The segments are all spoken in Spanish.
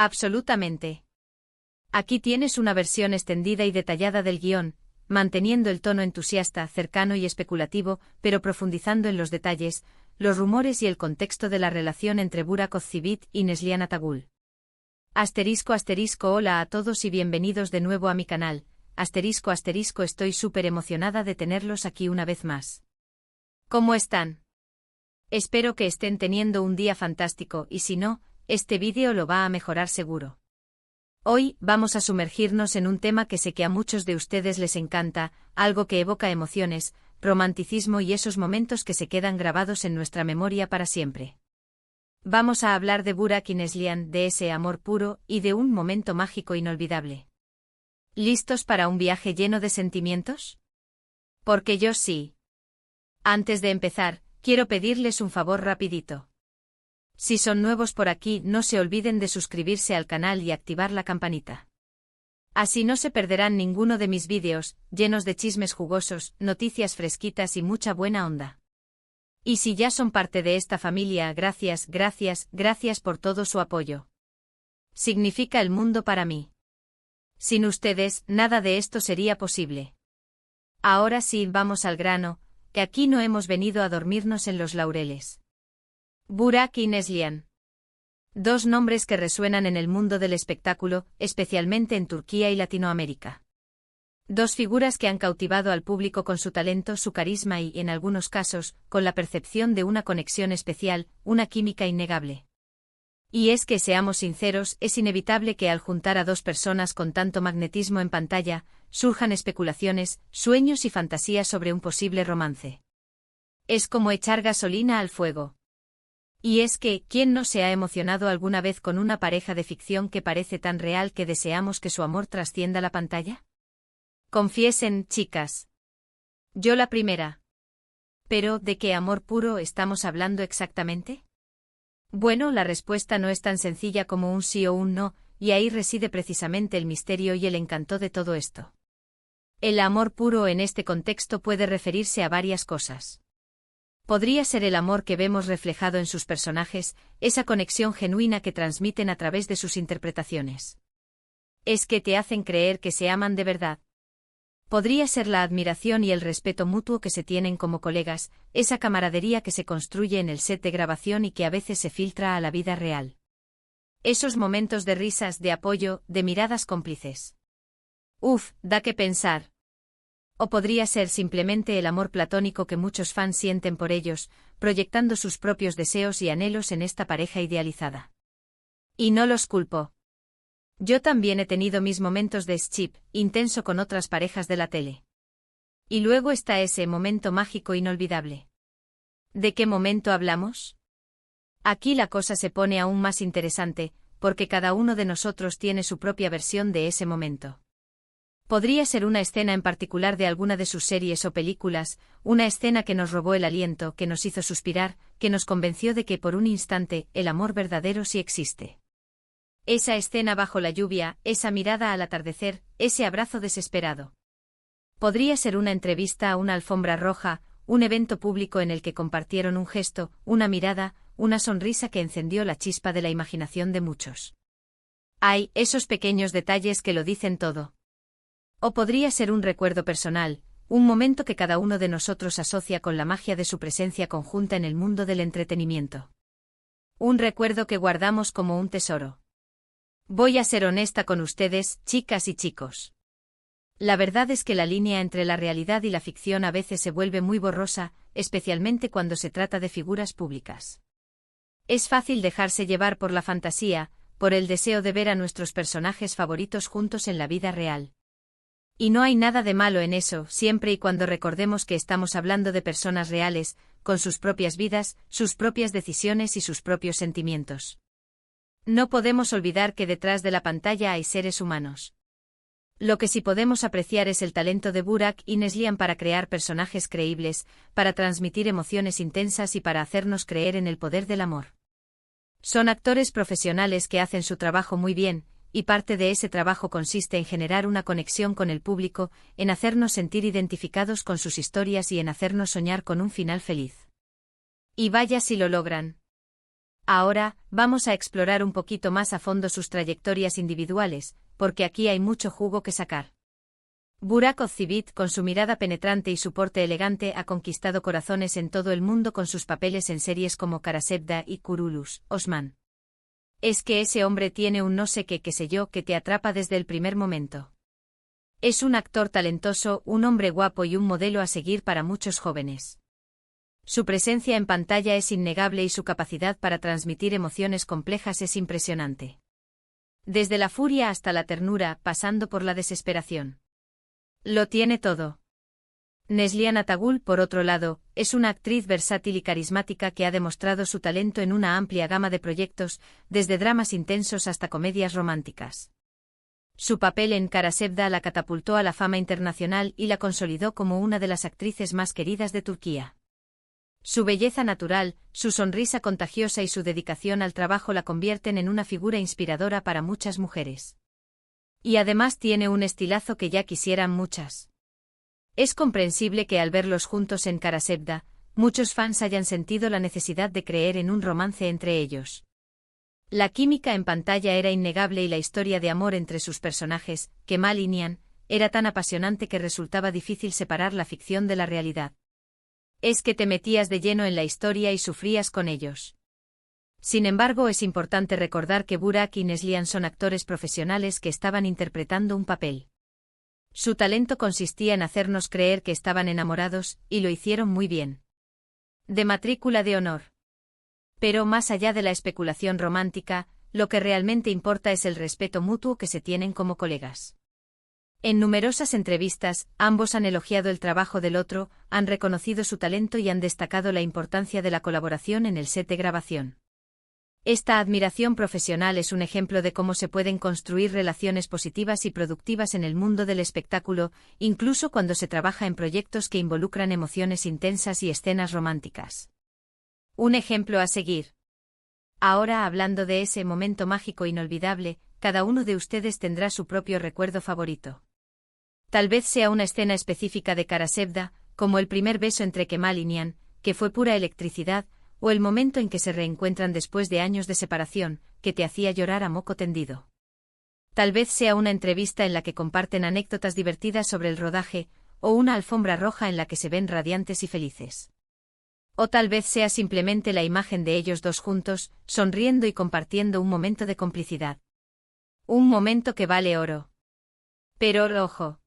Absolutamente. Aquí tienes una versión extendida y detallada del guión, manteniendo el tono entusiasta, cercano y especulativo, pero profundizando en los detalles, los rumores y el contexto de la relación entre Burak Ozcivit y Neslihan Atagul. Hola a todos y bienvenidos de nuevo a mi canal. Estoy súper emocionada de tenerlos aquí una vez más. ¿Cómo están? Espero que estén teniendo un día fantástico y si no, este vídeo lo va a mejorar seguro. Hoy vamos a sumergirnos en un tema que sé que a muchos de ustedes les encanta, algo que evoca emociones, romanticismo y esos momentos que se quedan grabados en nuestra memoria para siempre. Vamos a hablar de Burak y Neslihan, de ese amor puro y de un momento mágico inolvidable. ¿Listos para un viaje lleno de sentimientos? Porque yo sí. Antes de empezar, quiero pedirles un favor rapidito. Si son nuevos por aquí, no se olviden de suscribirse al canal y activar la campanita. Así no se perderán ninguno de mis vídeos, llenos de chismes jugosos, noticias fresquitas y mucha buena onda. Y si ya son parte de esta familia, gracias por todo su apoyo. Significa el mundo para mí. Sin ustedes, nada de esto sería posible. Ahora sí, vamos al grano, que aquí no hemos venido a dormirnos en los laureles. Burak y Neslihan. Dos nombres que resuenan en el mundo del espectáculo, especialmente en Turquía y Latinoamérica. Dos figuras que han cautivado al público con su talento, su carisma y, en algunos casos, con la percepción de una conexión especial, una química innegable. Y es que, seamos sinceros, es inevitable que al juntar a dos personas con tanto magnetismo en pantalla, surjan especulaciones, sueños y fantasías sobre un posible romance. Es como echar gasolina al fuego. Y es que, ¿quién no se ha emocionado alguna vez con una pareja de ficción que parece tan real que deseamos que su amor trascienda la pantalla? Confiesen, chicas. Yo la primera. Pero, ¿de qué amor puro estamos hablando exactamente? Bueno, la respuesta no es tan sencilla como un sí o un no, y ahí reside precisamente el misterio y el encanto de todo esto. El amor puro en este contexto puede referirse a varias cosas. Podría ser el amor que vemos reflejado en sus personajes, esa conexión genuina que transmiten a través de sus interpretaciones. Es que te hacen creer que se aman de verdad. Podría ser la admiración y el respeto mutuo que se tienen como colegas, esa camaradería que se construye en el set de grabación y que a veces se filtra a la vida real. Esos momentos de risas, de apoyo, de miradas cómplices. Uf, da que pensar. O podría ser simplemente el amor platónico que muchos fans sienten por ellos, proyectando sus propios deseos y anhelos en esta pareja idealizada. Y no los culpo. Yo también he tenido mis momentos de ship intenso con otras parejas de la tele. Y luego está ese momento mágico inolvidable. ¿De qué momento hablamos? Aquí la cosa se pone aún más interesante, porque cada uno de nosotros tiene su propia versión de ese momento. Podría ser una escena en particular de alguna de sus series o películas, una escena que nos robó el aliento, que nos hizo suspirar, que nos convenció de que por un instante el amor verdadero sí existe. Esa escena bajo la lluvia, esa mirada al atardecer, ese abrazo desesperado. Podría ser una entrevista a una alfombra roja, un evento público en el que compartieron un gesto, una mirada, una sonrisa que encendió la chispa de la imaginación de muchos. Hay esos pequeños detalles que lo dicen todo. O podría ser un recuerdo personal, un momento que cada uno de nosotros asocia con la magia de su presencia conjunta en el mundo del entretenimiento. Un recuerdo que guardamos como un tesoro. Voy a ser honesta con ustedes, chicas y chicos. La verdad es que la línea entre la realidad y la ficción a veces se vuelve muy borrosa, especialmente cuando se trata de figuras públicas. Es fácil dejarse llevar por la fantasía, por el deseo de ver a nuestros personajes favoritos juntos en la vida real. Y no hay nada de malo en eso, siempre y cuando recordemos que estamos hablando de personas reales, con sus propias vidas, sus propias decisiones y sus propios sentimientos. No podemos olvidar que detrás de la pantalla hay seres humanos. Lo que sí podemos apreciar es el talento de Burak y Neslihan para crear personajes creíbles, para transmitir emociones intensas y para hacernos creer en el poder del amor. Son actores profesionales que hacen su trabajo muy bien, y parte de ese trabajo consiste en generar una conexión con el público, en hacernos sentir identificados con sus historias y en hacernos soñar con un final feliz. Y vaya si lo logran. Ahora, vamos a explorar un poquito más a fondo sus trayectorias individuales, porque aquí hay mucho jugo que sacar. Burak Ozcivit, con su mirada penetrante y su porte elegante, ha conquistado corazones en todo el mundo con sus papeles en series como Karasevda y Kurulus, Osman. Es que ese hombre tiene un no sé qué, qué sé yo, que te atrapa desde el primer momento. Es un actor talentoso, un hombre guapo y un modelo a seguir para muchos jóvenes. Su presencia en pantalla es innegable y su capacidad para transmitir emociones complejas es impresionante. Desde la furia hasta la ternura, pasando por la desesperación. Lo tiene todo. Neslihan Atagul, por otro lado, es una actriz versátil y carismática que ha demostrado su talento en una amplia gama de proyectos, desde dramas intensos hasta comedias románticas. Su papel en Karasevda la catapultó a la fama internacional y la consolidó como una de las actrices más queridas de Turquía. Su belleza natural, su sonrisa contagiosa y su dedicación al trabajo la convierten en una figura inspiradora para muchas mujeres. Y además tiene un estilazo que ya quisieran muchas. Es comprensible que al verlos juntos en Karasevda, muchos fans hayan sentido la necesidad de creer en un romance entre ellos. La química en pantalla era innegable y la historia de amor entre sus personajes, Kemal y Nihan, era tan apasionante que resultaba difícil separar la ficción de la realidad. Es que te metías de lleno en la historia y sufrías con ellos. Sin embargo, es importante recordar que Burak y Neslihan son actores profesionales que estaban interpretando un papel. Su talento consistía en hacernos creer que estaban enamorados, y lo hicieron muy bien. De matrícula de honor. Pero más allá de la especulación romántica, lo que realmente importa es el respeto mutuo que se tienen como colegas. En numerosas entrevistas, ambos han elogiado el trabajo del otro, han reconocido su talento y han destacado la importancia de la colaboración en el set de grabación. Esta admiración profesional es un ejemplo de cómo se pueden construir relaciones positivas y productivas en el mundo del espectáculo, incluso cuando se trabaja en proyectos que involucran emociones intensas y escenas románticas. Un ejemplo a seguir. Ahora, hablando de ese momento mágico inolvidable, cada uno de ustedes tendrá su propio recuerdo favorito. Tal vez sea una escena específica de Karasevda, como el primer beso entre Kemal y Nihan, que fue pura electricidad, o el momento en que se reencuentran después de años de separación, que te hacía llorar a moco tendido. Tal vez sea una entrevista en la que comparten anécdotas divertidas sobre el rodaje, o una alfombra roja en la que se ven radiantes y felices. O tal vez sea simplemente la imagen de ellos dos juntos, sonriendo y compartiendo un momento de complicidad. Un momento que vale oro. Pero ojo.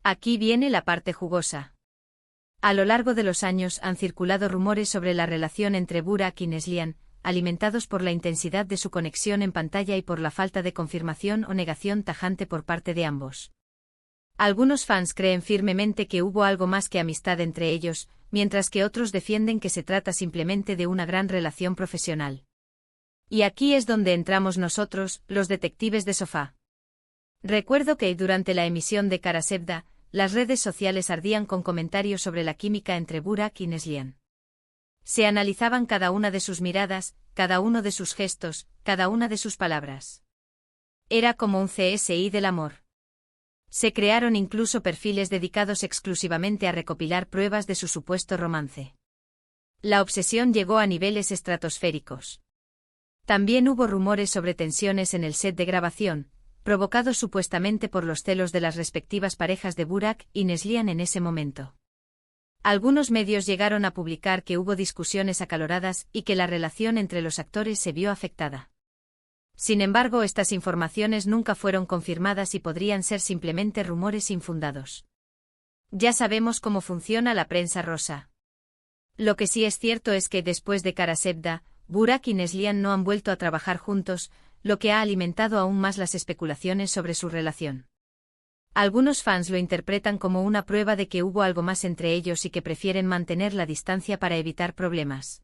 Aquí viene la parte jugosa. A lo largo de los años han circulado rumores sobre la relación entre Burak y Neslihan, alimentados por la intensidad de su conexión en pantalla y por la falta de confirmación o negación tajante por parte de ambos. Algunos fans creen firmemente que hubo algo más que amistad entre ellos, mientras que otros defienden que se trata simplemente de una gran relación profesional. Y aquí es donde entramos nosotros, los detectives de sofá. Recuerdo que durante la emisión de Karasevda, las redes sociales ardían con comentarios sobre la química entre Burak y Neslihan. Se analizaban cada una de sus miradas, cada uno de sus gestos, cada una de sus palabras. Era como un CSI del amor. Se crearon incluso perfiles dedicados exclusivamente a recopilar pruebas de su supuesto romance. La obsesión llegó a niveles estratosféricos. También hubo rumores sobre tensiones en el set de grabación, provocados supuestamente por los celos de las respectivas parejas de Burak y Neslihan en ese momento. Algunos medios llegaron a publicar que hubo discusiones acaloradas y que la relación entre los actores se vio afectada. Sin embargo, estas informaciones nunca fueron confirmadas y podrían ser simplemente rumores infundados. Ya sabemos cómo funciona la prensa rosa. Lo que sí es cierto es que después de Karasevda, Burak y Neslihan no han vuelto a trabajar juntos, lo que ha alimentado aún más las especulaciones sobre su relación. Algunos fans lo interpretan como una prueba de que hubo algo más entre ellos y que prefieren mantener la distancia para evitar problemas.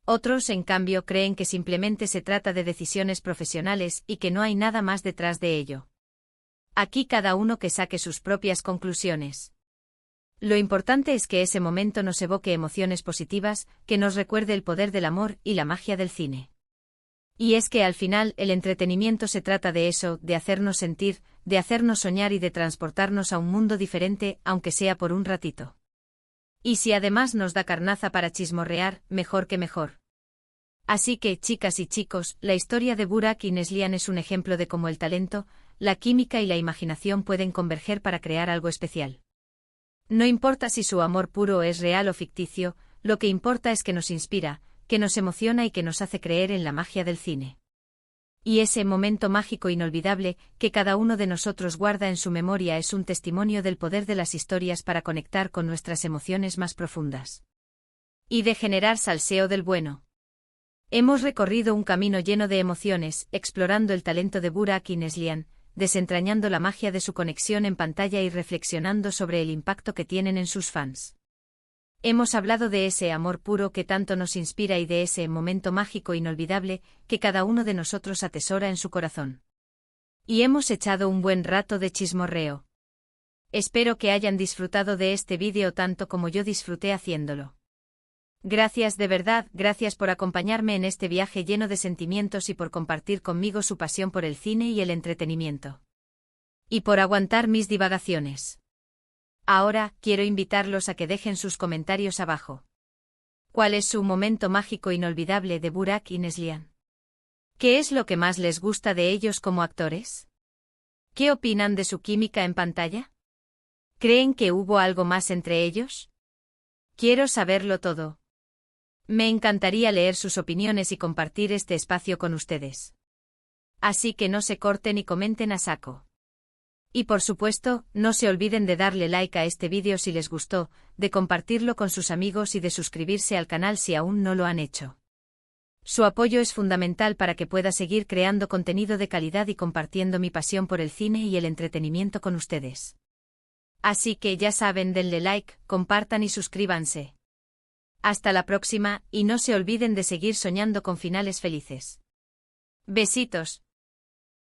Otros, en cambio, creen que simplemente se trata de decisiones profesionales y que no hay nada más detrás de ello. Aquí cada uno que saque sus propias conclusiones. Lo importante es que ese momento nos evoque emociones positivas, que nos recuerde el poder del amor y la magia del cine. Y es que al final el entretenimiento se trata de eso, de hacernos sentir, de hacernos soñar y de transportarnos a un mundo diferente, aunque sea por un ratito. Y si además nos da carnaza para chismorrear, mejor que mejor. Así que, chicas y chicos, la historia de Burak y Neslihan es un ejemplo de cómo el talento, la química y la imaginación pueden converger para crear algo especial. No importa si su amor puro es real o ficticio, lo que importa es que nos inspira, que nos emociona y que nos hace creer en la magia del cine. Y ese momento mágico inolvidable que cada uno de nosotros guarda en su memoria es un testimonio del poder de las historias para conectar con nuestras emociones más profundas. Y de generar salseo del bueno. Hemos recorrido un camino lleno de emociones, explorando el talento de Burak y Neslihan, desentrañando la magia de su conexión en pantalla y reflexionando sobre el impacto que tienen en sus fans. Hemos hablado de ese amor puro que tanto nos inspira y de ese momento mágico inolvidable que cada uno de nosotros atesora en su corazón. Y hemos echado un buen rato de chismorreo. Espero que hayan disfrutado de este vídeo tanto como yo disfruté haciéndolo. Gracias de verdad, gracias por acompañarme en este viaje lleno de sentimientos y por compartir conmigo su pasión por el cine y el entretenimiento. Y por aguantar mis divagaciones. Ahora, quiero invitarlos a que dejen sus comentarios abajo. ¿Cuál es su momento mágico inolvidable de Burak y Neslihan? ¿Qué es lo que más les gusta de ellos como actores? ¿Qué opinan de su química en pantalla? ¿Creen que hubo algo más entre ellos? Quiero saberlo todo. Me encantaría leer sus opiniones y compartir este espacio con ustedes. Así que no se corten y comenten a saco. Y por supuesto, no se olviden de darle like a este vídeo si les gustó, de compartirlo con sus amigos y de suscribirse al canal si aún no lo han hecho. Su apoyo es fundamental para que pueda seguir creando contenido de calidad y compartiendo mi pasión por el cine y el entretenimiento con ustedes. Así que ya saben, denle like, compartan y suscríbanse. Hasta la próxima, y no se olviden de seguir soñando con finales felices. Besitos.